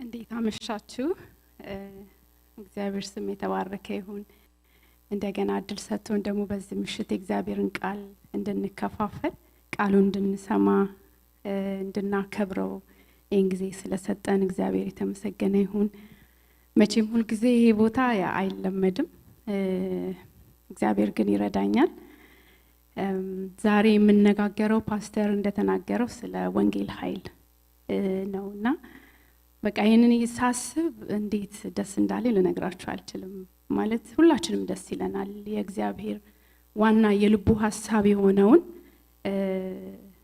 እንዴት አመሻችሁ? እግዚአብሔር ስም የተባረከ ይሁን። እንደገና እድል ሰጥቶን ደግሞ በዚህ ምሽት እግዚአብሔርን ቃል እንድንከፋፈል ቃሉን እንድንሰማ እንድናከብረው ይህን ጊዜ ስለሰጠን እግዚአብሔር የተመሰገነ ይሁን። መቼም ሁል ጊዜ ይሄ ቦታ አይለመድም፣ እግዚአብሔር ግን ይረዳኛል። ዛሬ የምንነጋገረው ፓስተር እንደተናገረው ስለ ወንጌል ኃይል ነውና በቃ ይሄንን ሳስብ እንዴት ደስ እንዳለኝ ልነግራችሁ አልችልም። ማለት ሁላችንም ደስ ይለናል። የእግዚአብሔር ዋና የልቡ ሐሳብ የሆነውን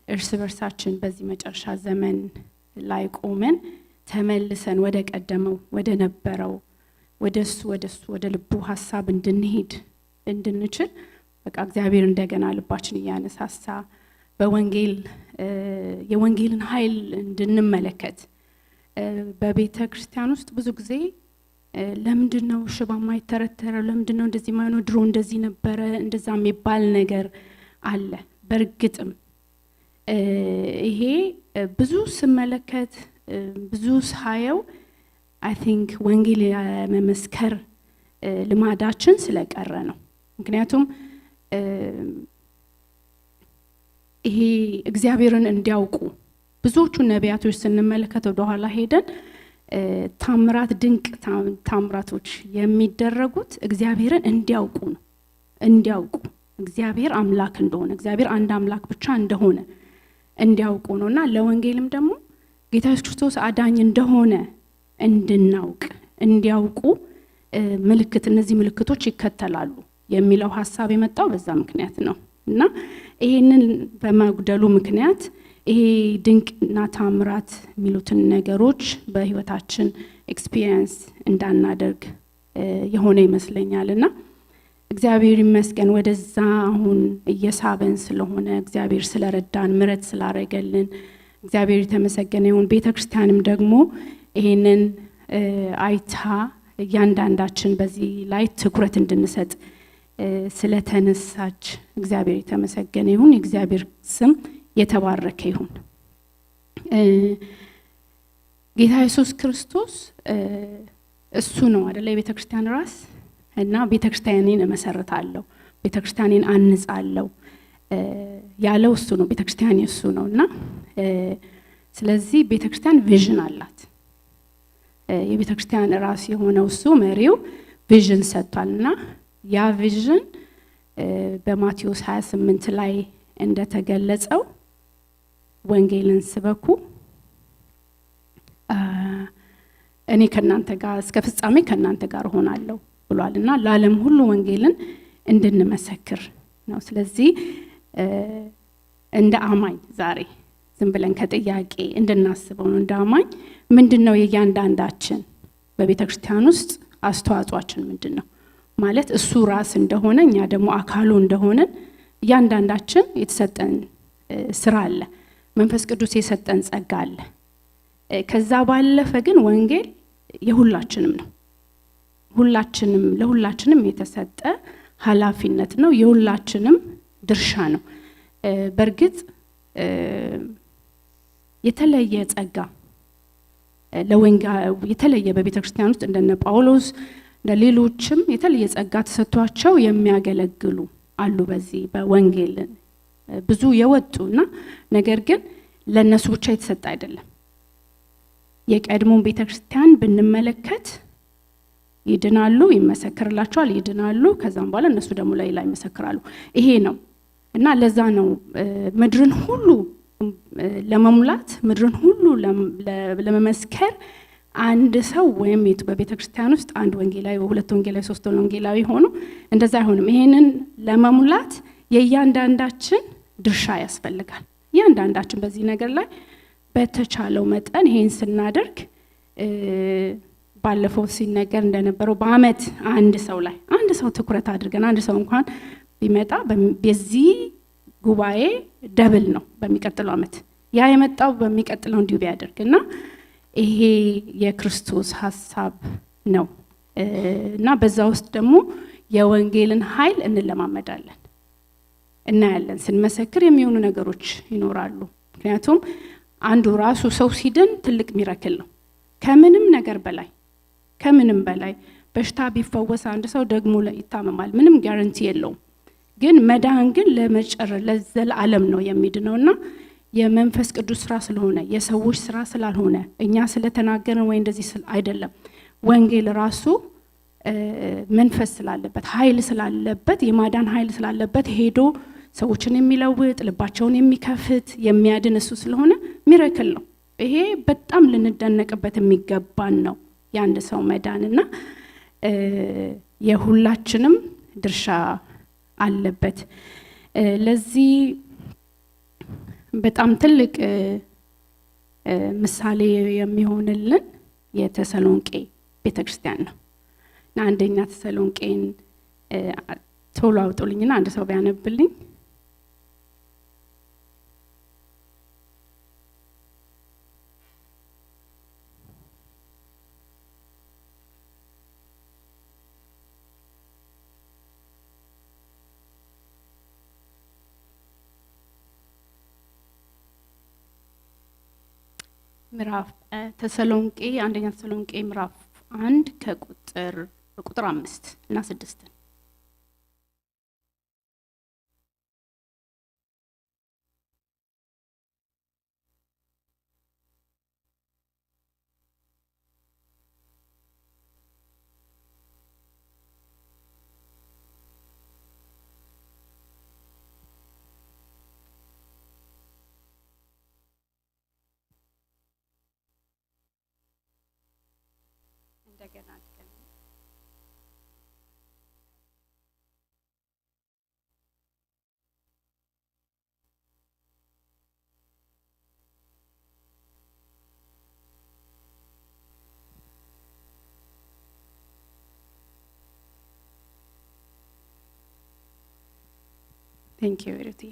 እርስ በርሳችን በዚህ መጨረሻ ዘመን ላይ ቆመን ተመልሰን ወደ ቀደመው ወደ ነበረው ወደ ልቡ ሐሳብ እንድንሄድ እንድንችል በቃ እግዚአብሔር እንደገና ልባችን ያነሳሳ በወንጌል የወንጌልን ኃይል እንድንመለከት በቤተ ክርስቲያን ውስጥ ብዙ ጊዜ ለምንድነው ሽባ ማይተረተረው? ለምንድነው እንደዚህ ማይሆነው? ድሮ እንደዚህ ነበረ እንደዛ የሚባል ነገር አለ። በርግጥም ይሄ ብዙ ስመለከት ብዙ ሳየው አይ ቲንክ ወንጌል የመመስከር ልማዳችን ስለቀረ ነው። ምክንያቱም ይሄ እግዚአብሔርን እንዲያውቁ ብዙዎቹ ነቢያቶች ስንመለከት ወደ ኋላ ሄደን ታምራት ድንቅ ታምራቶች የሚደረጉት እግዚአብሔርን እንዲያውቁ ነው። እንዲያውቁ እግዚአብሔር አምላክ እንደሆነ እግዚአብሔር አንድ አምላክ ብቻ እንደሆነ እንዲያውቁ ነውና ለወንጌልም ደግሞ ጌታ ኢየሱስ ክርስቶስ አዳኝ እንደሆነ እንድናውቅ እንዲያውቁ እነዚህ ምልክቶች ይከተላሉ የሚለው ሐሳብ የመጣው በዛ ምክንያት ነው። እና ይሄንን በመጉደሉ ምክንያት ይሄ ድንቅና ታምራት የሚሉትን ነገሮች በህይወታችን ኤክስፒሪየንስ እንዳናደርግ የሆነ ይመስለኛልና እግዚአብሔር ይመስገን ወደዛ አሁን እየሳበን ስለሆነ እግዚአብሔር ስለረዳን ምሕረት ስላረገልን እግዚአብሔር የተመሰገነ ይሁን። ቤተክርስቲያንም ደግሞ ይሄንን አይታ እያንዳንዳችን በዚህ ላይ ትኩረት እንድንሰጥ ስለተነሳች እግዚአብሔር የተመሰገነ ይሁን። የእግዚአብሔር ስም የተባረከ ይሁን። ጌታ ኢየሱስ ክርስቶስ እሱ ነው አይደል? የቤተክርስቲያን ራስ እና ቤተክርስቲያኔን እመሰርታለሁ ቤተክርስቲያኔን አንጻለሁ ያለው እሱ ነው። ቤተክርስቲያን የሱ ነውና ስለዚህ ቤተክርስቲያን ቪዥን አላት። የቤተክርስቲያን ራስ የሆነው እሱ መሪው ቪዥን ሰጥቷልና ያ ቪዥን በማቴዎስ 28 ላይ እንደተገለጸው ወንጌልን ስበኩ እኔ ከናንተ ጋር እስከ ፍጻሜ ከናንተ ጋር ሆናለሁ ብሏልና ለዓለም ሁሉ ወንጌልን እንድንመሰክር ነው። ስለዚህ እንደ አማኝ ዛሬ ዝም ብለን ከጥያቄ እንድናስበው ነው። እንደ አማኝ ምንድነው የእያንዳንዳችን በቤተክርስቲያን ውስጥ አስተዋጽኦአችን ምንድነው? ማለት እሱ ራስ እንደሆነ እኛ ደግሞ አካሉ እንደሆነን እያንዳንዳችን የተሰጠን ስራ አለ። መንፈስ ቅዱስ የሰጠን ጸጋ አለ። ከዛ ባለፈ ግን ወንጌል የሁላችንም ነው። ለሁላችንም የተሰጠ ኃላፊነት ነው። የሁላችንም ድርሻ ነው። በርግጥ የተለየ ጸጋ ለወንጌል የተለየ በቤተክርስቲያን ውስጥ እንደነ ጳውሎስ ለሌሎችም የተለየ ጸጋ ተሰጥቷቸው የሚያገለግሉ አሉ። በዚህ በወንጌል ብዙ የወጡና ነገር ግን ለነሱ ብቻ የተሰጠ አይደለም። የቀድሞውን ቤተክርስቲያን ብንመለከት ይድናሉ፣ ይመሰክርላቸዋል፣ ይድናሉ። ከዛም በኋላ እነሱ ደግሞ ሌላ ይመሰክራሉ። ይሄ ነው እና ለዛ ነው ምድርን ሁሉ ለመሙላት ምድርን ሁሉ ለመመስከር አንድ ሰው ወይም በቤተክርስቲያን ውስጥ አንድ ወንጌላዊ፣ ሁለት ወንጌላዊ፣ ሶስት ወንጌላዊ ሆኖ እንደዛ አይሆንም። ይሄንን ለመሙላት የእያንዳንዳችን ድርሻ ያስፈልጋል። እያንዳንዳችን በዚህ ነገር ላይ በተቻለው መጠን ይሄን ስናደርግ ባለፈው ሲነገር እንደነበረው በአመት አንድ ሰው ትኩረት አድርገን አንድ ሰው እንኳን ቢመጣ በዚህ ጉባኤ ደብል ነው በሚቀጥለው አመት ያ የመጣው በሚቀጥለው እንዲሁ ቢያደርግና ይሄ የክርስቶስ ሐሳብ ነው እና በዛ ውስጥ ደግሞ የወንጌልን ኃይል እንለማመዳለን እናያለን። ስንመሰክር የሚሆኑ ነገሮች ይኖራሉ። ምክንያቱም አንዱ ራሱ ሰው ሲድን ትልቅ ሚራክል ነው። ከምንም ነገር በላይ በሽታ ቢፈወስ አንድ ሰው ደግሞ ይታመማል፣ ምንም ጋራንቲ የለውም። ግን መዳን ግን ለዘላለም ነው የሚድነውና የመንፈስ ቅዱስ ስራ ስለሆነ የሰዎች ስራ ስላልሆነ እኛ ስለተናገርን ወይ እንደዚህ አይደለም። ወንጌል ራሱ መንፈስ ስላለበት ኃይል ስላለበት የማዳን ኃይል ስላለበት ሄዶ ሰዎችን የሚለውጥ ልባቸውን የሚከፍት የሚያድን እሱ ስለሆነ ሚራክል ነው። ይሄ በጣም ልንደነቅበት የሚገባን ነው የአንድ ሰው መዳንና የሁላችንም ድርሻ አለበት። ለዚህ በጣም ትልቅ ምሳሌ የሚሆንልን የተሰሎንቄ ቤተክርስቲያን ነው እና አንደኛ ተሰሎንቄን ቶሎ አውጡልኝና አንድ ሰው ቢያነብልኝ። ምዕራፍ ተሰሎንቄ አንደኛ ተሰሎንቄ ምዕራፍ 1 ከቁጥር 5 እና 6 እንደገና አድርገን ቴንክ ዩ ሪቲ።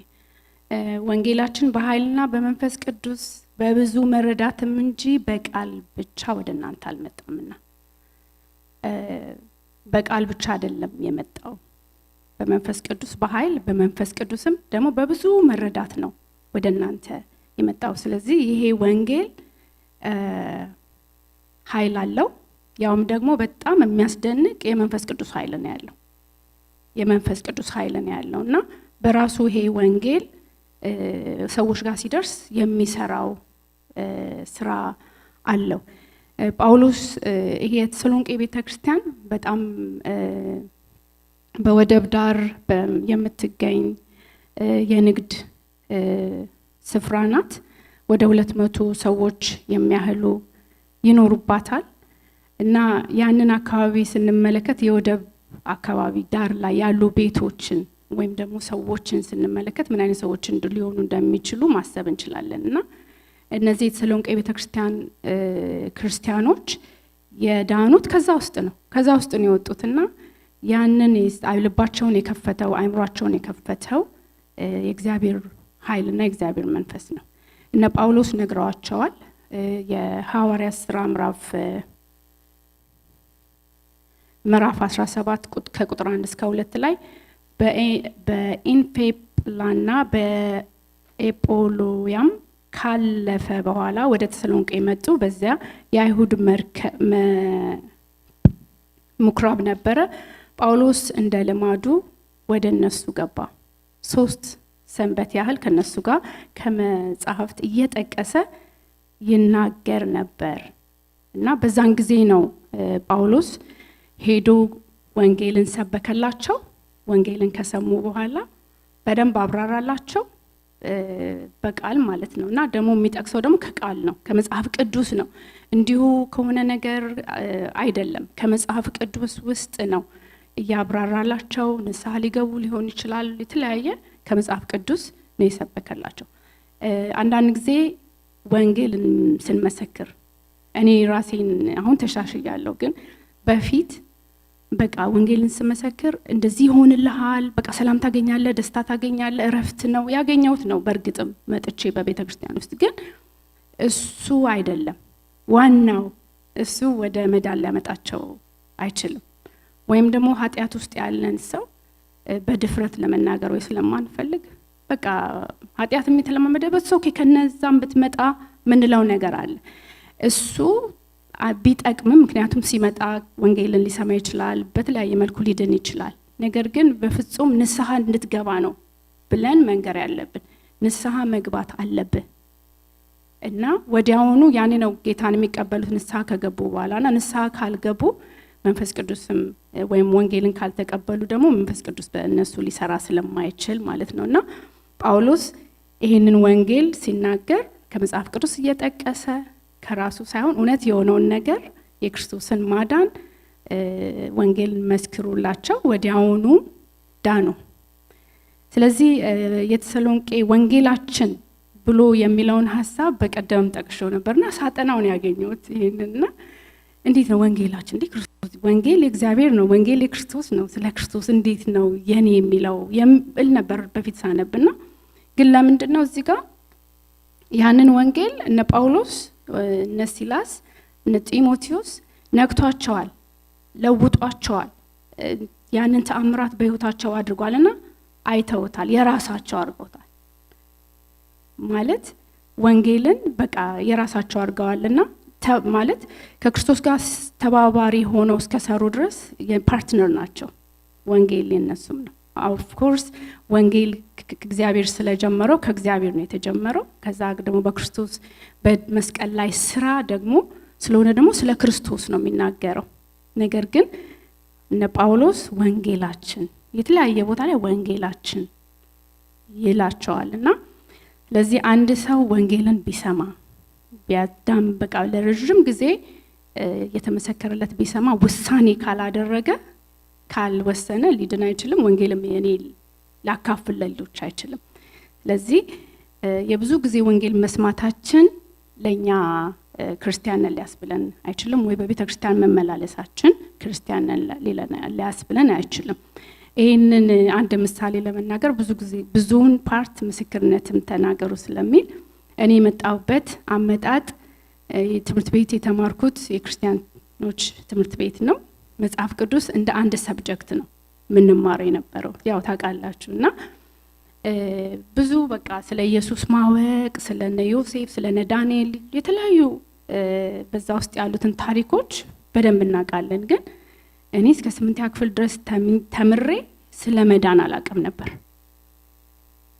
ወንጌላችን በኃይልና በመንፈስ ቅዱስ በብዙ መረዳትም እንጂ በቃል ብቻ ወደ እናንተ አልመጣምና። በቃል ብቻ አይደለም የመጣው፣ በመንፈስ ቅዱስ በኃይል በመንፈስ ቅዱስም ደግሞ በብዙ መረዳት ነው ወደ እናንተ የመጣው። ስለዚህ ይሄ ወንጌል ኃይል አለው፣ ያውም ደግሞ በጣም የሚያስደንቅ የመንፈስ ቅዱስ ኃይል ነው ያለው። የመንፈስ ቅዱስ ኃይል ነው ያለውና በራሱ ይሄ ወንጌል ሰዎች ጋር ሲደርስ የሚሰራው ስራ አለው። ጳውሎስ ይሄ የተሰሎንቄ ቤተክርስቲያን በጣም በወደብ ዳር የምትገኝ የንግድ ስፍራ ናት። ወደ 200 ሰዎች የሚያህሉ ይኖሩባታል እና ያንን አካባቢ ስንመለከት የወደብ አካባቢ ዳር ላይ ያሉ ቤቶችን ወይም ደግሞ ሰዎችን ስንመለከት ምን አይነት ሰዎች ሊሆኑ እንደሚችሉ ማሰብ እንችላለን። እና እነዚህ የተሰሎንቄ ቤተክርስቲያን ክርስቲያኖች የዳኑት ከዛ ውስጥ ነው የወጡትና ያንን ልባቸውን የከፈተው አይምሯቸውን የከፈተው የእግዚአብሔር ኃይልና የእግዚአብሔር መንፈስ ነው። እነ ጳውሎስ ነግረዋቸዋል። የሐዋርያት ሥራ ምዕራፍ 17 ከቁጥር 1 እስከ 2 ላይ በኢንፌጵላና በኤጶሎያም ካለፈ በኋላ ወደ ተሰሎንቄ መጡ። በዚያ የአይሁድ ምኩራብ ነበረ። ጳውሎስ እንደ ልማዱ ወደ እነሱ ገባ። 3 ሰንበት ያህል ከነሱ ጋር ከመጽሐፍት እየጠቀሰ ይናገር ነበር እና በዛን ጊዜ ነው ጳውሎስ ሄዶ ወንጌልን ሰበከላቸው። ወንጌልን ከሰሙ በኋላ በደንብ አብራራላቸው በቃል ማለት ነው። እና ደግሞ የሚጠቅሰው ደግሞ ከቃል ነው፣ ከመጽሐፍ ቅዱስ ነው። እንዲሁ ከሆነ ነገር አይደለም፣ ከመጽሐፍ ቅዱስ ውስጥ ነው እያብራራላቸው። ንስሐ ሊገቡ ሊሆን ይችላል፣ የተለያየ ከመጽሐፍ ቅዱስ ነው የሰበከላቸው። አንዳንድ ጊዜ ወንጌልን ስንመሰክር እኔ ራሴን አሁን ተሻሽያለሁ፣ ግን በፊት በቃ ወንጌልን ስመሰክር እንደዚህ ይሆንልሃል፣ በቃ ሰላም ታገኛለህ፣ ደስታ ታገኛለህ፣ እረፍት ነው ያገኘሁት ነው። በእርግጥም መጥቼ በቤተክርስቲያን ውስጥ ግን እሱ አይደለም ዋናው። እሱ ወደ መዳን ሊያመጣቸው አይችልም። ወይም ደግሞ ኃጢአት ውስጥ ያለን ሰው በድፍረት ለመናገር ወይ ስለማንፈልግ በቃ ኃጢአት የተለማመደበት ሰው ከነዛም ብትመጣ ምንለው ነገር አለ። እሱ ቢጠቅምም ምክንያቱም ሲመጣ ወንጌልን ሊሰማ ይችላል፣ በተለያየ መልኩ ሊድን ይችላል። ነገር ግን በፍጹም ንስሐ እንድትገባ ነው ብለን መንገር ያለብን። ንስሐ መግባት አለብህ እና ወዲያውኑ ያኔ ነው ጌታን የሚቀበሉት ንስሐ ከገቡ በኋላና ንስሐ ካልገቡ መንፈስ ቅዱስም ወይም ወንጌልን ካልተቀበሉ ደግሞ መንፈስ ቅዱስ በእነሱ ሊሰራ ስለማይችል ማለት ነውና ጳውሎስ ይሄንን ወንጌል ሲናገር ከመጽሐፍ ቅዱስ እየጠቀሰ ከራሱ ሳይሆን እውነት የሆነውን ነገር የክርስቶስን ማዳን ወንጌል መስክሩላቸው ወዲያውኑ ዳኑ። ስለዚህ የተሰሎንቄ ወንጌላችን ብሎ የሚለውን ሐሳብ በቀደም ጠቅሼው ነበርና ሳጠናውን ያገኘሁት ይሄንና እንዴት ነው ወንጌላችን? እንዴ ክርስቶስ ወንጌል የእግዚአብሔር ነው፣ ወንጌል የክርስቶስ ነው። ስለ ክርስቶስ እንዴት ነው የኔ የሚለው የምል ነበር በፊት ሳነብና ግን ለምንድን ነው እዚህ ጋር ያንን ወንጌል እነ ጳውሎስ እነ ሲላስ እነ ጢሞቴዎስ ነክቷቸዋል፣ ለውጧቸዋል፣ ያንን ተአምራት በህይወታቸው አድርጓልና አይተውታል፣ የራሳቸው አድርገውታል። ማለት ወንጌልን በቃ የራሳቸው አድርገዋልና ማለት ከክርስቶስ ጋር ተባባሪ ሆነው እስከሰሩ ድረስ የፓርትነር ናቸው። ወንጌል የነሱም ነው። ኦፍ ኮርስ ወንጌል እግዚአብሔር ስለጀመረው ከእግዚአብሔር ነው የተጀመረው። ከዛ ደግሞ በክርስቶስ በመስቀል ላይ ስራ ደግሞ ስለሆነ ደግሞ ስለ ክርስቶስ ነው የሚናገረው። ነገር ግን እነ ጳውሎስ ወንጌላችን የተለያየ ቦታ ላይ ወንጌላችን ይላቸዋልና ለዚህ አንድ ሰው ወንጌልን ቢሰማ ቢያዳም በቃ ለረጅም ጊዜ የተመሰከረለት ቢሰማ ውሳኔ ካላደረገ ካልወሰነ ሊድን አይችልም። ወንጌልም የኔ ላካፍል ለሌሎች አይችልም። ስለዚህ የብዙ ጊዜ ወንጌል መስማታችን ለኛ ክርስቲያንን ሊያስብለን አይችልም፣ ወይ በቤተ ክርስቲያን መመላለሳችን ክርስቲያንን ሊያስብለን አይችልም። ይሄንን አንድ ምሳሌ ለመናገር ብዙ ጊዜ ብዙውን ፓርት ምስክርነትም ተናገሩ ስለሚል እኔ የመጣሁበት አመጣጥ ትምህርት ቤት የተማርኩት የክርስቲያኖች ትምህርት ቤት ነው። መጽሐፍ ቅዱስ እንደ አንድ ሰብጀክት ነው ምንማረው የነበረው ያው ታውቃላችሁና ብዙ በቃ ስለ ኢየሱስ ማወቅ ስለነ ዮሴፍ ስለነ ዳንኤል የተለያዩ በዛ ውስጥ ያሉትን ታሪኮች በደንብ እናውቃለን። ግን እኔ እስከ 8ኛ ክፍል ድረስ ተምሬ ስለ መዳን አላውቅም ነበር።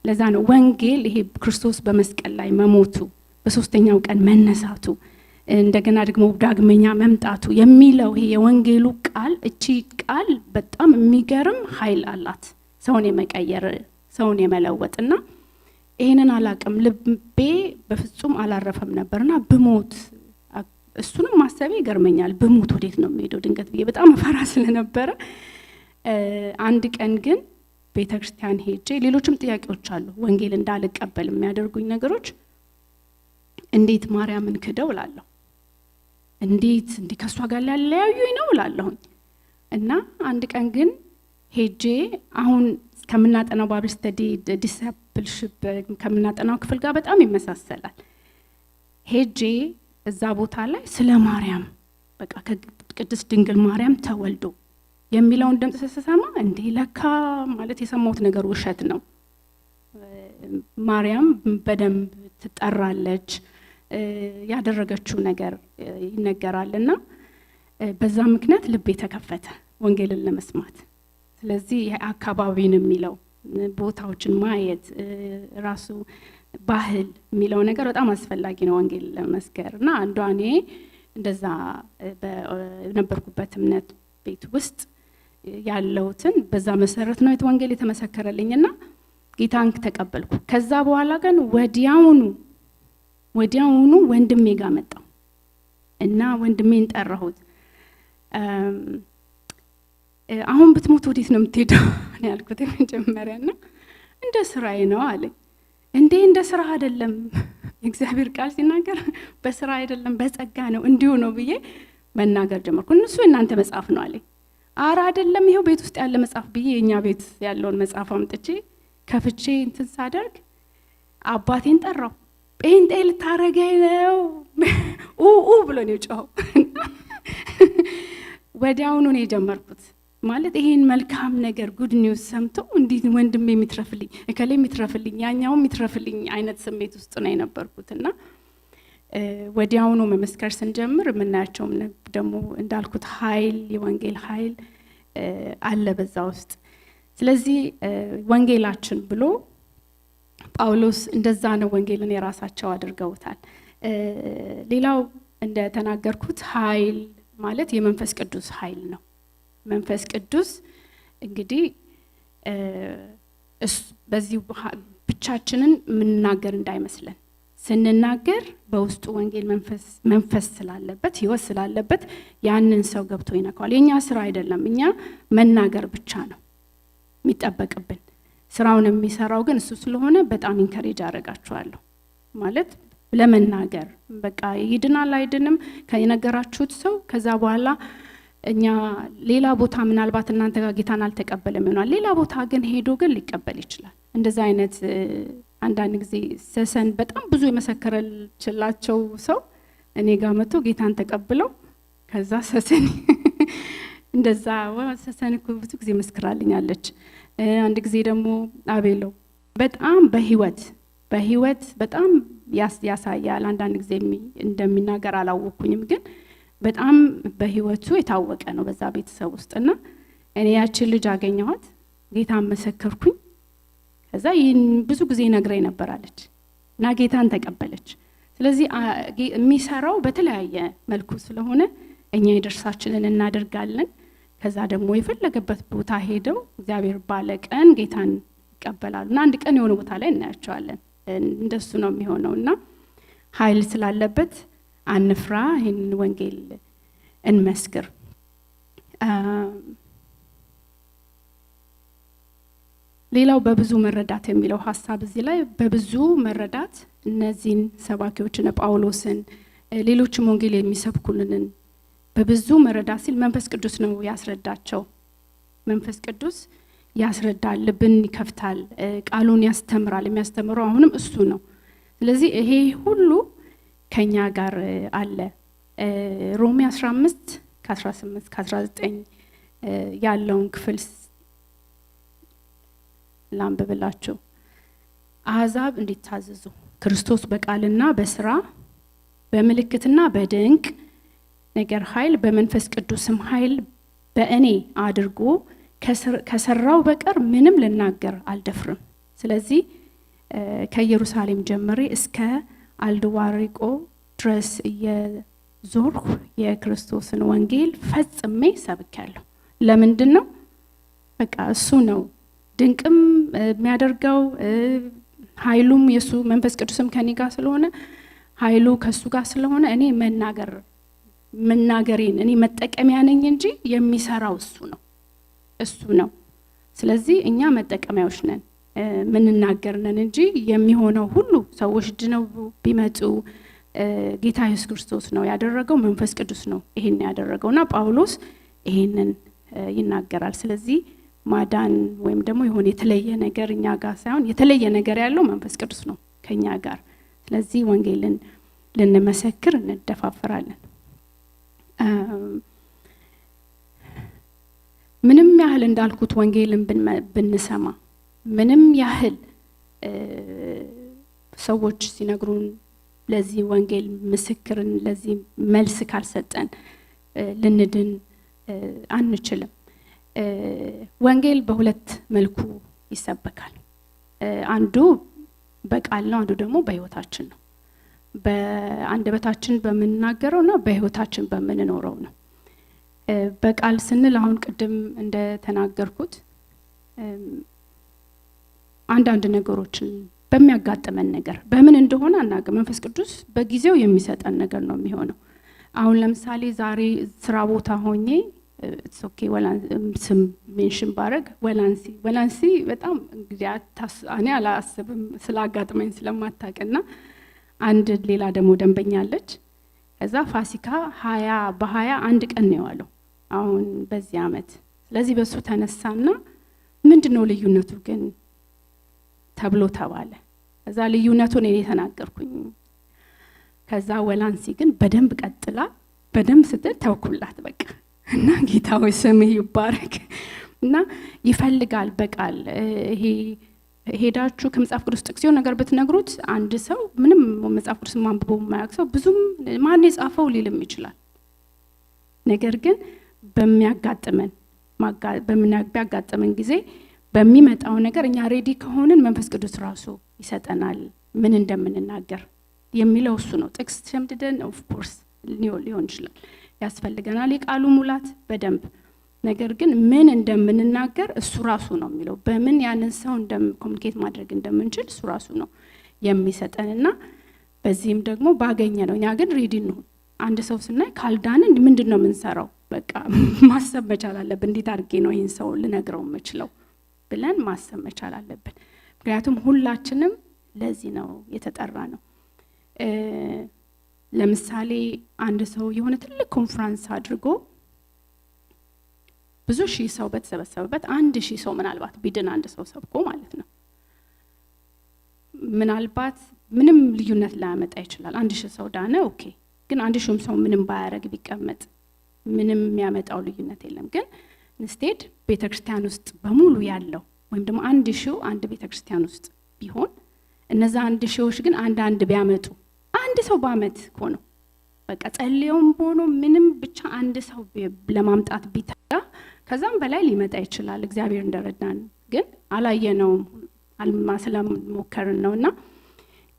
ለዛ ነው ወንጌል ይሄ ክርስቶስ በመስቀል ላይ መሞቱ በሶስተኛው ቀን መነሳቱ እንደገና ደግሞ ዳግመኛ መምጣቱ የሚለው ይሄ የወንጌሉ ቃል እቺ ቃል በጣም የሚገርም ኃይል አላት ሰውን የመቀየር ሰውን የመለወጥና ይሄንን አላውቅም ልቤ በፍጹም አላረፈም ነበርና ብሞት እሱንም ማሰቤ ይገርመኛል። ብሞት ወዴት ነው የምሄደው ድንገት ብዬ በጣም ፈራ ስለነበረ አንድ ቀን ግን ቤተክርስቲያን ሄጄ ሌሎችም ጥያቄዎች አሉ ወንጌል እንዳልቀበል የሚያደርጉኝ ነገሮች እንዴት ማርያምን ክደው እላለሁ፣ እንዴት ከሷ ጋር ሊያለያዩኝ ነው እላለሁ። እና አንድ ቀን ግን ሄጄ አሁን ከምናጠናው ባይብል ስተዲ ዲሲፕልሺፕ ከምናጠናው ክፍል ጋር በጣም ይመሳሰላል። ሄጄ እዛ ቦታ ላይ ስለ ማርያም በቃ ከቅድስት ድንግል ማርያም ተወልዶ የሚለውን ድምጽ ስሰማ እንዴ ለካ ማለት የሰማሁት ነገር ውሸት ነው። ማርያም በደንብ ትጠራለች፣ ያደረገችው ነገር ይነገራልና በዛ ምክንያት ልቤ ተከፈተ ወንጌልን ለመስማት። ስለዚህ አካባቢን የሚለው ቦታዎችን ማየት ራሱ ባህል የሚለው ነገር በጣም አስፈላጊ ነው ወንጌል ለመስከርና አንዷ እኔ እንደዛ በነበርኩበት እምነት ቤት ውስጥ ያለውትን በዛ መሰረት ነው ወንጌል የተመሰከረልኝና ጌታን ተቀበልኩ። ከዛ በኋላ ግን ወዲያውኑ ወንድሜ ጋር መጣው እና ወንድሜን ጠራሁት። አሁን ብትሞት ወዴት ነው የምትሄደው እኔ ያልኩት መጀመሪያና እንደ ስራዬ ነው አለኝ። እንደ ስራ አይደለም እግዚአብሔር ቃል ሲናገር በስራ አይደለም በጸጋ ነው እንዲሁ ነው ብዬ መናገር ጀመርኩ። እነሱ እናንተ መጽሐፍ ነው አለኝ። አራ አይደለም ይሄው ቤት ውስጥ ያለ መጽሐፍ ብዬ የኛ ቤት ያለውን መጽሐፍ አምጥቼ ከፍቼ እንትን ሳደርግ አባቴን ጠራው። ጴንጤ ልታረገኝ ነው ብሎ ነው ጮኸው። ወዲያውኑ ነው የጀመርኩት ማለት ይሄን መልካም ነገር ጉድ ኒውስ ሰምቶ እንዴት ወንድሜ የሚትረፍልኝ እከሌ የሚትረፍልኝ ያኛው የሚትረፍልኝ አይነት ስሜት ውስጥ ነው የነበርኩትና ወዲያውኑ መመስከር ስንጀምር የምናያቸው ደግሞ እንዳልኩት ኃይል የወንጌል ኃይል አለ በዛ ውስጥ። ስለዚህ ወንጌላችን ብሎ ጳውሎስ እንደዛ ነው ወንጌልን የራሳቸው አድርገውታል። ሌላው እንደተናገርኩት ኃይል ማለት የመንፈስ ቅዱስ ኃይል ነው። መንፈስ ቅዱስ እንግዲህ በዚህ ብቻችንን የምንናገር እንዳይመስለን፣ ስንናገር በውስጡ ወንጌል መንፈስ ስላለበት ህይወት ስላለበት ያንን ሰው ገብቶ ይነካዋል። የኛ ስራ አይደለም፣ እኛ መናገር ብቻ ነው የሚጠበቅብን። ስራውን የሚሰራው ግን እሱ ስለሆነ በጣም ኢንከሬጅ አደርጋችኋለሁ። ማለት ለመናገር በቃ ይድናል አይድንም ከነገራችሁት ሰው ከዛ በኋላ እኛ ሌላ ቦታ ምናልባት እናንተ ጋር ጌታን አልተቀበለም ይሆናል፣ ሌላ ቦታ ግን ሄዶ ግን ሊቀበል ይችላል። እንደዛ አይነት አንዳንድ ጊዜ ሰሰን በጣም ብዙ የመሰከረችላቸው ሰው እኔ ጋር መጥቶ ጌታን ተቀብለው ከዛ ሰሰን እንደዛ ሰሰን እኮ ብዙ ጊዜ መስክራልኛለች። አንድ ጊዜ ደግሞ አቤሎ በጣም በህይወት በጣም ያሳያል። አንዳንድ ጊዜ እንደሚናገር አላወኩኝም፣ ግን በጣም በህይወቱ የታወቀ ነው በዛ ቤተሰብ ውስጥና እኔ ያችን ልጅ አገኘኋት፣ ጌታን መሰከርኩኝ። ከዛ ይህን ብዙ ጊዜ ነግረኝ ነበራለች እና ጌታን ተቀበለች። ስለዚህ የሚሰራው በተለያየ መልኩ ስለሆነ እኛ የድርሻችንን እናደርጋለን። ከዛ ደግሞ የፈለገበት ቦታ ሄደው እግዚአብሔር ባለቀን ጌታን ይቀበላሉ እና አንድ ቀን የሆነ ቦታ ላይ እናያቸዋለን። እንደሱ ነው የሚሆነው እና ኃይል ስላለበት አንፍራ፣ ይህንን ወንጌል እንመስክር። ሌላው በብዙ መረዳት የሚለው ሐሳብ እዚህ ላይ በብዙ መረዳት እነዚህን ሰባኪዎችን ጳውሎስን ሌሎችም ወንጌል የሚሰብኩልንን በብዙ መረዳት ሲል መንፈስ ቅዱስ ነው ያስረዳቸው። መንፈስ ቅዱስ ያስረዳል፣ ልብን ይከፍታል፣ ቃሉን ያስተምራል። የሚያስተምረው አሁንም እሱ ነው። ስለዚህ ይሄ ሁሉ ከኛ ጋር አለ። ሮሜ 15 ከ18 ከ19 ያለውን ክፍል ላንብብላችሁ። አሕዛብ እንዲታዘዙ ክርስቶስ በቃልና በስራ በምልክትና በድንቅ ነገር ኃይል በመንፈስ ቅዱስም ኃይል በእኔ አድርጎ ከሰራው በቀር ምንም ልናገር አልደፍርም። ስለዚህ ከኢየሩሳሌም ጀምሬ እስከ አልድዋሪቆ ድረስ የዞርኩ የክርስቶስን ወንጌል ፈጽሜ ሰብኬያለሁ። ለምንድን ነው? በቃ እሱ ነው ድንቅም የሚያደርገው፣ ኃይሉም የሱ መንፈስ ቅዱስም ከኔ ጋር ስለሆነ ኃይሉ ከሱ ጋር ስለሆነ እኔ መናገሬን እኔ መጠቀሚያ ነኝ እንጂ የሚሰራው እሱ ነው። ስለዚህ እኛ መጠቀሚያዎች ነን፣ ምንናገር ነን እንጂ የሚሆነው ሁሉ ሰዎች ድነው ቢመጡ ጌታ ኢየሱስ ክርስቶስ ነው ያደረገው፣ መንፈስ ቅዱስ ነው ይሄን ያደረገውና ጳውሎስ ይሄንን ይናገራል። ስለዚህ ማዳን ወይም ደግሞ የሆነ የተለየ ነገር እኛ ጋር ሳይሆን የተለየ ነገር ያለው መንፈስ ቅዱስ ነው ከኛ ጋር። ስለዚህ ወንጌልን ልንመሰክር እንደፋፈራለን። ምንም ያህል እንዳልኩት ወንጌልን ብንሰማ፣ ምንም ያህል ሰዎች ሲነግሩን ለዚህ ወንጌል ምስክርን ለዚህ መልስ ካልሰጠን ልንድን አንችልም። ወንጌል በሁለት መልኩ ይሰበካል። አንዱ በቃል ነው፣ አንዱ ደግሞ በህይወታችን ነው። በአንደበታችን በመናገረውና በህይወታችን በመኖረው ነው። በቃል ስንል አሁን ቅድም እንደተናገርኩት አንዳንድ ነገሮችን በሚያጋጥመን ነገር በምን እንደሆነ አናውቅም። መንፈስ ቅዱስ በጊዜው የሚሰጠን ነገር ነው የሚሆነው። አሁን ለምሳሌ ዛሬ ስራ ቦታ ሆኜ ኦኬ ስም ሜንሽን ባረግ ወላንሲ በጣም እንግዲህ እኔ አላስብም ስላጋጥመኝ ስለማታውቅና አንድ ሌላ ደግሞ ደንበኛ አለች። ከዛ ፋሲካ 20 አንድ ቀን ነው ያለው አሁን በዚህ አመት። ስለዚህ በሱ ተነሳና ምንድነው ልዩነቱ ግን ተብሎ ተባለ። ከዛ ልዩነቱን እኔ ተናገርኩኝ። ከዛ ወላንሲ ግን በደንብ ቀጥላ በደንብ ስትል ተውኩላት በቃ። እና ጌታው ስምህ ይባረክ። እና ይፈልጋል በቃል ይሄ ሄዳችሁ ከመጽሐፍ ቅዱስ ጥቅስ የሆነ ነገር ብትነግሩት አንድ ሰው ምንም መጽሐፍ ቅዱስ ማንበብ የማያውቅ ሰው ብዙም ማን የጻፈው ሊልም ይችላል። ነገር ግን በሚያጋጥመን ጊዜ በሚመጣው ነገር እኛ ሬዲ ከሆንን መንፈስ ቅዱስ ራሱ ይሰጠናል ምን እንደምንናገር የሚለው እሱ ነው። ጥቅስ ሸምድደን ኦፍ ኮርስ ሊሆን ይችላል ያስፈልገናል የቃሉ ሙላት በደንብ። ነገር ግን ምን እንደምንናገር እሱ ራሱ ነው የሚለው። በምን ያንን ሰው ኮሙኒኬት ማድረግ እንደምንችል እሱ ራሱ ነው የሚሰጠንና በዚህም ደግሞ ባገኘ ነው። እኛ ግን ሬዲ ነው። አንድ ሰው ስናይ ካልዳንን ምንድነው የምንሰራው? በቃ ማሰብ መቻል አለብን። እንዴት አድርጌ ነው ይሄን ሰው ልነግረው የምችለው ብለን ማሰብ መቻል አለብን። ምክንያቱም ሁላችንም ለዚህ ነው የተጠራ ነው። ለምሳሌ አንድ ሰው የሆነ ትልቅ ኮንፈረንስ አድርጎ ብዙ ሺህ ሰው በተሰበሰበበት 1000 ሰው ምናልባት ቢድን አንድ ሰው ሰብኮ ማለት ነው። ምናልባት ምንም ልዩነት ላያመጣ ይችላል። 1000 ሰው ዳነ ኦኬ። ግን 1000 ሰው ምንም ባያረግ ቢቀመጥ ምንም የሚያመጣው ልዩነት የለም። ግን ኢንስቴድ ቤተክርስቲያን ውስጥ በሙሉ ያለው ወይም ደግሞ 1000 አንድ ቤተክርስቲያን ውስጥ ቢሆን እነዛ 1000ዎች ግን አንድ ቢያመጡ አንድ ሰው ባመት ሆኖ በቃ ጸልየውም ሆኖ ምንም ብቻ አንድ ሰው ለማምጣት ቢተጋ ከዛም በላይ ሊመጣ ይችላል እግዚአብሔር እንደረዳን። ግን አላየነውም ስለሞከርን ነውና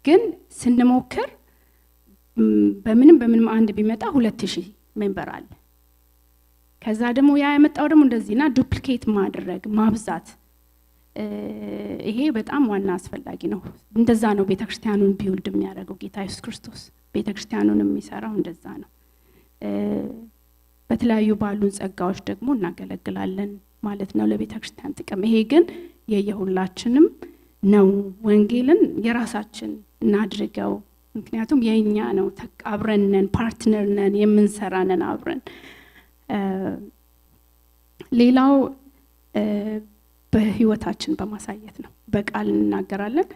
ግን ስንሞክር በምንም አንድ ቢመጣ 2000 ሜምበር አለ። ከዛ ደግሞ ያ ያመጣው ደግሞ እንደዚህና ዱፕሊኬት ማድረግ ማብዛት ይሄ በጣም ዋና አስፈላጊ ነው። እንደዛ ነው ቤተክርስቲያኑን ቢውልድ የሚያደርገው ጌታ ኢየሱስ ክርስቶስ። ቤተክርስቲያኑን የሚሰራው እንደዛ ነው። በተለያዩ ባሉን ጸጋዎች ደግሞ እናገለግላለን ማለት ነው ለቤተክርስቲያን ጥቅም። ይሄ ግን የየሁላችንም ነው። ወንጌልን የራሳችን እናድርገው። ምክንያቱም የኛ ነው። አብረን ነን፣ ፓርትነር ነን፣ የምንሰራ ነን አብረን። ሌላው በህይወታችን በማሳየት ነው። በቃል እናገራለን፣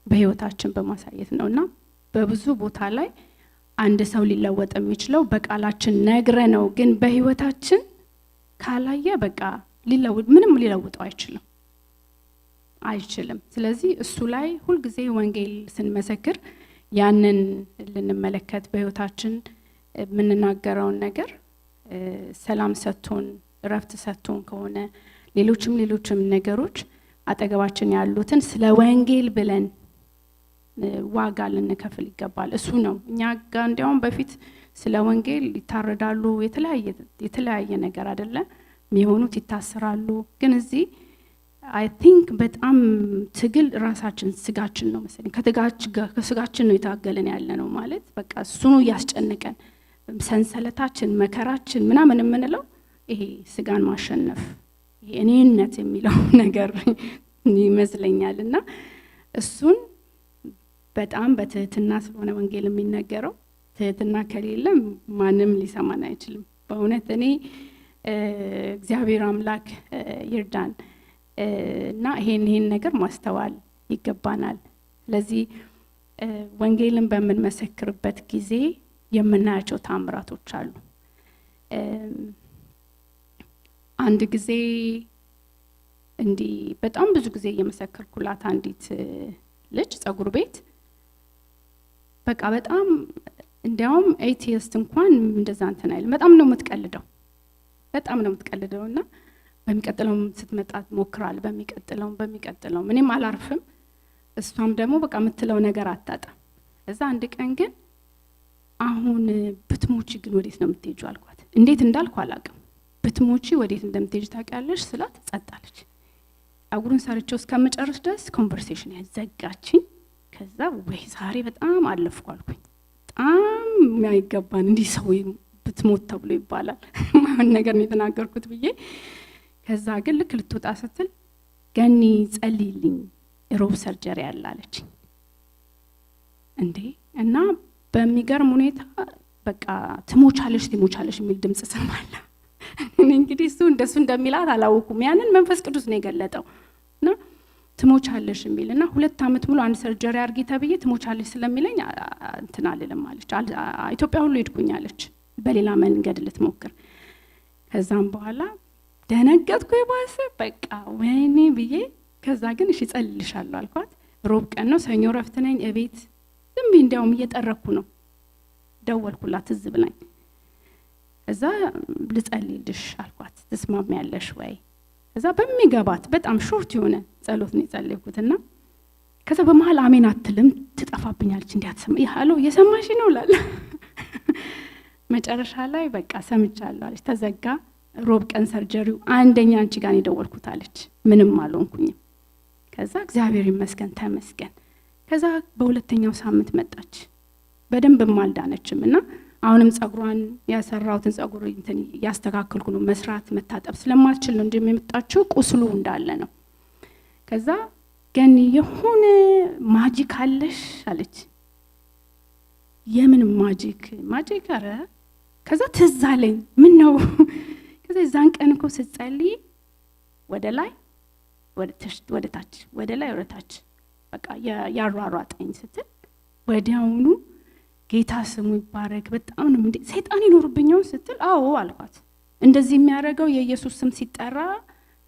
በህይወታችን በማሳየት ነውና በብዙ ቦታ ላይ አንድ ሰው ሊለወጥ የሚችለው በቃላችን ነግረ ነው። ግን በህይወታችን ካላየ በቃ ምንም ሊለውጠው አይችልም። ስለዚህ እሱ ላይ ሁሉ ጊዜ ወንጌል ስንመሰክር ያንን ልንመለከት በህይወታችን የምንናገረውን ነገር ሰላም ሰጥቶን ረፍት ሰጥቶን ከሆነ ሌሎችም ነገሮች አጠገባችን ያሉትን ስለ ወንጌል ብለን ዋጋ ልንከፍል ይገባል። እሱ ነው እኛ ጋር እንዲያውም በፊት ስለ ወንጌል ይታረዳሉ፣ የተለያየ ነገር አይደለ የሚሆኑት፣ ይታሰራሉ። ግን እዚህ አይ ቲንክ በጣም ትግል ራሳችን ስጋችን ነው መሰለኝ ከስጋችን ነው የታገለን ያለ ነው ማለት በቃ እሱ ነው ያስጨነቀን። ሰንሰለታችን መከራችን ምናምን የምንለው ይሄ ስጋን ማሸነፍ ይሄ እኔነት የሚለው ነገር ይመስለኛልና እሱን በጣም በትህትና ስለሆነ ወንጌል የሚነገረው ትህትና ከሌለ ማንም ሊሰማን አይችልም። በእውነት እኔ እግዚአብሔር አምላክ ይርዳን እና ይሄን ነገር ማስተዋል ይገባናል። ስለዚህ ወንጌልን በምንመሰክርበት ጊዜ የምናያቸው ታምራቶች አሉ። አንድ ጊዜ እንዲህ በጣም ብዙ ጊዜ እየመሰከርኩላት አንዲት ልጅ ጸጉር ቤት በቃ በጣም እንዲያውም ኤቲስት እንኳን እንደዛ እንትን አይል በጣም ነው የምትቀልደውና በሚቀጥለው ስትመጣ ሞክራል በሚቀጥለው ምንም አላርፍም። እሷም ደግሞ በቃ የምትለው ነገር አጣጣ። እዛ አንድ ቀን ግን አሁን ብትሞቺ ግን ወዴት ነው የምትሄጂው አልኳት። እንዴት እንዳልኩ አላውቅም። ብትሞቺ ወዴት እንደምትሄጂ ታውቂያለሽ ስላት ጸጣለች። ጸጉሩን ሰርቼው እስከመጨረስ ድረስ ኮንቨርሴሽን ያዘጋችኝ። ከዛ ወይ ዛሬ በጣም አለፍኩ አልኩኝ። በጣም የማይገባን እንዲህ ሰው ብትሞት ተብሎ ይባላል ማን ነገር ነው የተናገርኩት ብዬ። ከዛ ግን ልክ ልትወጣ ስትል ገኒ ጸልይልኝ ሮብ ሰርጀሪ ያላለች እንዴ። እና በሚገርም ሁኔታ በቃ ትሞቻለሽ የሚል ድምጽ ሰማለሁ። እኔ እንግዲህ እሱ እንደሚላት አላወኩም። ያንን መንፈስ ቅዱስ ነው የገለጠው። እና ትሞቻለሽ የሚልና 2 አመት ሙሉ አንድ ሰርጀሪ አርጊ ተብዬ ትሞቻለሽ ስለሚለኝ እንትን አልልም አለች። ኢትዮጵያ ሁሉ ሄድኩኛለች በሌላ መንገድ ልትሞክር። ከዛም በኋላ ደነገጥኩ። የባሰ በቃ ወይኔ ብዬ ከዛ ግን እሺ ጸልልሻለሁ አልኳት። ሮብ ቀን ነው፣ ሰኞ ረፍት ነኝ እቤት ዝም ብዬ እንዲያውም እየጠረኩ ነው ደወልኩላት ትዝ ብላኝ። ከዛ ልጸልይልሽ አልኳት ትስማሚያለሽ ወይ? ከዛ በሚገባት በጣም ሾርት የሆነ ጸሎት ነው የጸለይኩትና ከዛ በመሃል አሜን አትልም ትጠፋብኛለች። እንዲያትሰማ ይሃሎ እየሰማሽ ነው ላለ መጨረሻ ላይ በቃ ሰምቻለሁ አለች። ተዘጋ። ሮብ ቀን ሰርጀሪው አንደኛ አንቺ ጋር ነው የደወልኩት አለች። ምንም አልሆንኩኝም። ከዛ እግዚአብሔር ይመስገን ተመስገን። ከዛ በሁለተኛው ሳምንት መጣች። በደንብ አልዳነችም እና አሁንም ጸጉሯን ያሰራውትን ጸጉር እንትን ያስተካክልኩ ነው መስራት መታጠብ ስለማልችል ነው እንጂ የመጣችው ቁስሉ እንዳለ ነው። ከዛ ግን የሆነ ማጂክ አለሽ አለች። የምን ማጂክ? ኧረ ከዛ ትዝ አለኝ። ምን ነው? ከዛ ዛን ቀን እኮ ስትጸልይ ወደ ላይ ወደ ታች ወደ ላይ ወደ ታች በቃ ያሯሯጠኝ ስትል ወዲያውኑ ጌታ ስሙ ይባረክ በጣም ነው እንዴ ሰይጣን ይኖርብኛው ስትል አዎ አልኳት። እንደዚህ የሚያደርገው የኢየሱስ ስም ሲጠራ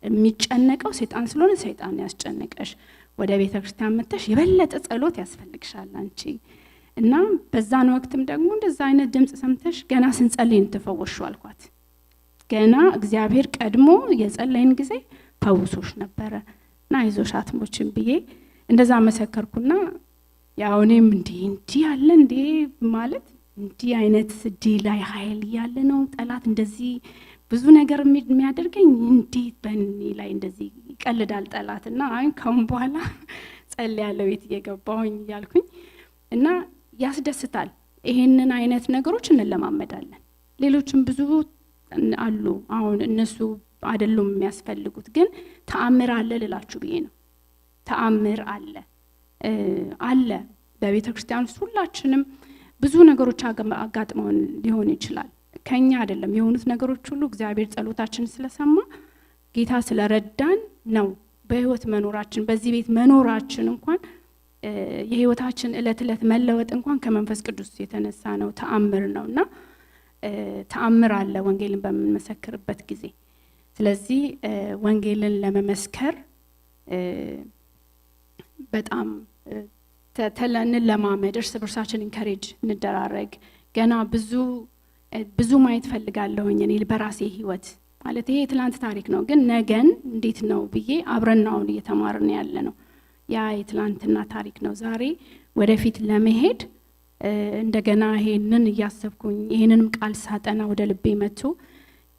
የሚጨነቀው ሰይጣን ስለሆነ ሰይጣን ያስጨነቀሽ፣ ወደ ቤተ ክርስቲያን መጥተሽ የበለጠ ጸሎት ያስፈልግሻል አንቺ እና በዛን ወቅትም ደግሞ እንደዛ አይነት ድምጽ ሰምተሽ ገና ስንጸልይ ተፈወሽው አልኳት። ገና እግዚአብሔር ቀድሞ የጸለይን ጊዜ ፈውሶሽ ነበረ እና አይዞሽ አትሞችም ብዬ እንደዛ መሰከርኩና ያው እኔም እንዴ ያለ እንዴ ማለት እንዴ አይነት ዲ ላይ ኃይል ያለ ነው ጠላት እንደዚህ ብዙ ነገር የሚያደርገኝ እንዴት በእኔ ላይ እንደዚህ ይቀልዳል ጠላትና አይ ከም በኋላ ጸልያለሁ ቤት እየገባሁኝ ያልኩኝ እና ያስደስታል። ይሄንን አይነት ነገሮች እንለማመዳለን። ሌሎችም ብዙ አሉ። አሁን እነሱ አይደሉም የሚያስፈልጉት፣ ግን ተአምር አለ ልላችሁ ብዬ ነው። ተአምር አለ በቤተ ክርስቲያን ውስጥ ሁላችንም ብዙ ነገሮች አጋጥመውን ሊሆን ይችላል። ከኛ አይደለም የሆኑት ነገሮች ሁሉ እግዚአብሔር ጸሎታችን ስለሰማ ጌታ ስለረዳን ነው በህይወት መኖራችን በዚህ ቤት መኖራችን እንኳን የህይወታችን እለት መለወጥ እንኳን ከመንፈስ ቅዱስ የተነሳ ነው ተአምር ነውና ተአምር አለ ወንጌልን በመመስከርበት ጊዜ። ስለዚህ ወንጌልን ለመመስከር በጣም ተተለንን ለማመድ እርስ በርሳችን ኢንካሬጅ እንደራረግ። ገና ብዙ ማየት ፈልጋለሁኝ እኔ በራሴ ህይወት ማለት ይሄ ትላንት ታሪክ ነው፣ ግን ነገን እንዴት ነው ብዬ አብረናውን እየተማርን ያለ ነው። ያ የትላንትና ታሪክ ነው። ዛሬ ወደፊት ለመሄድ እንደገና ይሄንን እያሰብኩኝ ይሄንንም ቃል ሳጠና ወደ ልቤ መጥቶ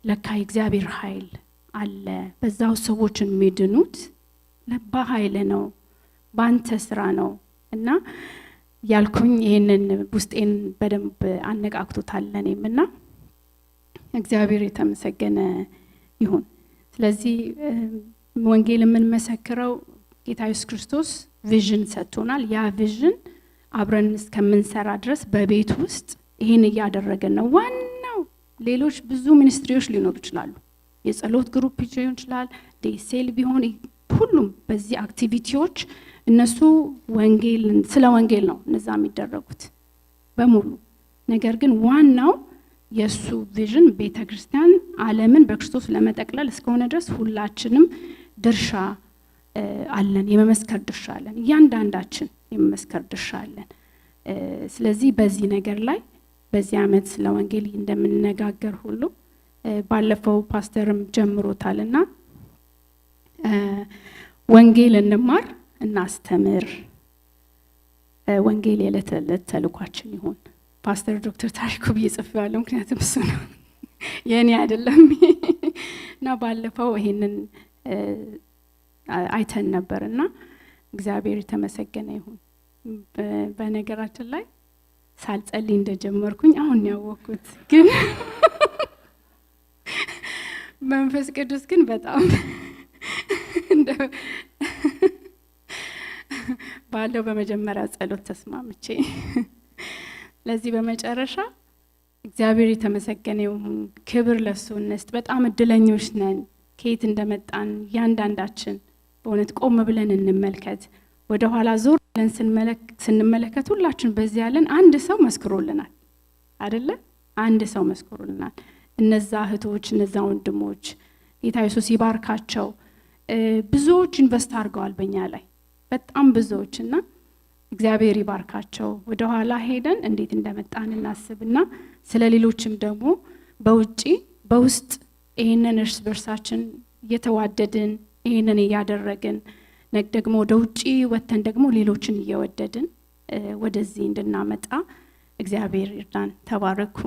ለካ እግዚአብሔር ኃይል አለ በዛው ሰዎችን የሚድኑት በኃይል ነው ባንተ ስራ ነው እና ያልኩኝ ይሄንን ውስጤን በደንብ አነቃቅቶታል ለኔምና እግዚአብሔር የተመሰገነ ይሁን። ስለዚህ ወንጌል የምንመሰክረው ጌታ ኢየሱስ ክርስቶስ ቪዥን ሰጥቶናል። ያ ቪዥን አብረን እስከምንሰራ ድረስ በቤት ውስጥ ይሄን እያደረገን ነው። ዋናው ሌሎች ብዙ ሚኒስትሪዎች ሊኖሩ ይችላሉ። የጸሎት ግሩፕ ሊሆን ይችላል፣ ዴሴል ቢሆን ሁሉም በዚህ አክቲቪቲዎች እነሱ ስለ ወንጌል ነው እነዛ የሚደረጉት በሙሉ። ነገር ግን ዋናው የሱ ቪዥን ቤተክርስቲያን ዓለምን በክርስቶስ ለመጠቅለል እስከሆነ ድረስ ሁላችንም ድርሻ አለን፣ የመመስከር ድርሻ አለን። እያንዳንዳችን የመመስከር ድርሻ አለን። ስለዚህ በዚህ ነገር ላይ በዚህ ዓመት ስለ ወንጌል እንደምንነጋገር ሁሉ ባለፈው ፓስተርም ጀምሮታልና ወንጌል እንማር እናስተምር፣ ወንጌል የዕለት ተዕለት ተልኳችን ይሁን። ፓስተር ዶክተር ታሪኩ ብዬ ጽፌዋለሁ፣ ምክንያቱም እሱ ነው የኔ አይደለም እና ባለፈው ይሄንን አይተን ነበርና እግዚአብሔር የተመሰገነ ይሁን። በነገራችን ላይ ሳልጸልይ እንደጀመርኩኝ አሁን ያወቅኩት፣ ግን መንፈስ ቅዱስ ግን በጣም ባለው በመጀመሪያ ጸሎት ተስማምቼ ለዚህ በመጨረሻ እግዚአብሔር የተመሰገነ ይሁን። ክብር ለሱ እንስጥ። በጣም እድለኞች ነን። ከየት እንደመጣን ያንዳንዳችን በእውነት ቆም ብለን እንመልከት። ወደ ኋላ ዞር ብለን ስንመለከት ሁላችን በዚህ ያለን አንድ ሰው መስክሮልናል አይደለ? አንድ ሰው መስክሮልናል። እነዛ እህቶች እነዛ ወንድሞች ጌታ ኢየሱስ ይባርካቸው። ብዙዎች ኢንቨስት አድርገዋል በእኛ ላይ በጣም ብዙዎችና እግዚአብሔር ይባርካቸው። ወደ ኋላ ሄደን እንዴት እንደመጣን እናስብና ስለሌሎችም ደግሞ በውጪ በውስጥ ይሄንን እርስ በርሳችን እየተዋደድን ይሄንን እያደረግን ደግሞ ወደ ውጪ ወተን ደግሞ ሌሎችን እየወደድን ወደዚህ እንድናመጣ እግዚአብሔር ይርዳን። ተባረኩ።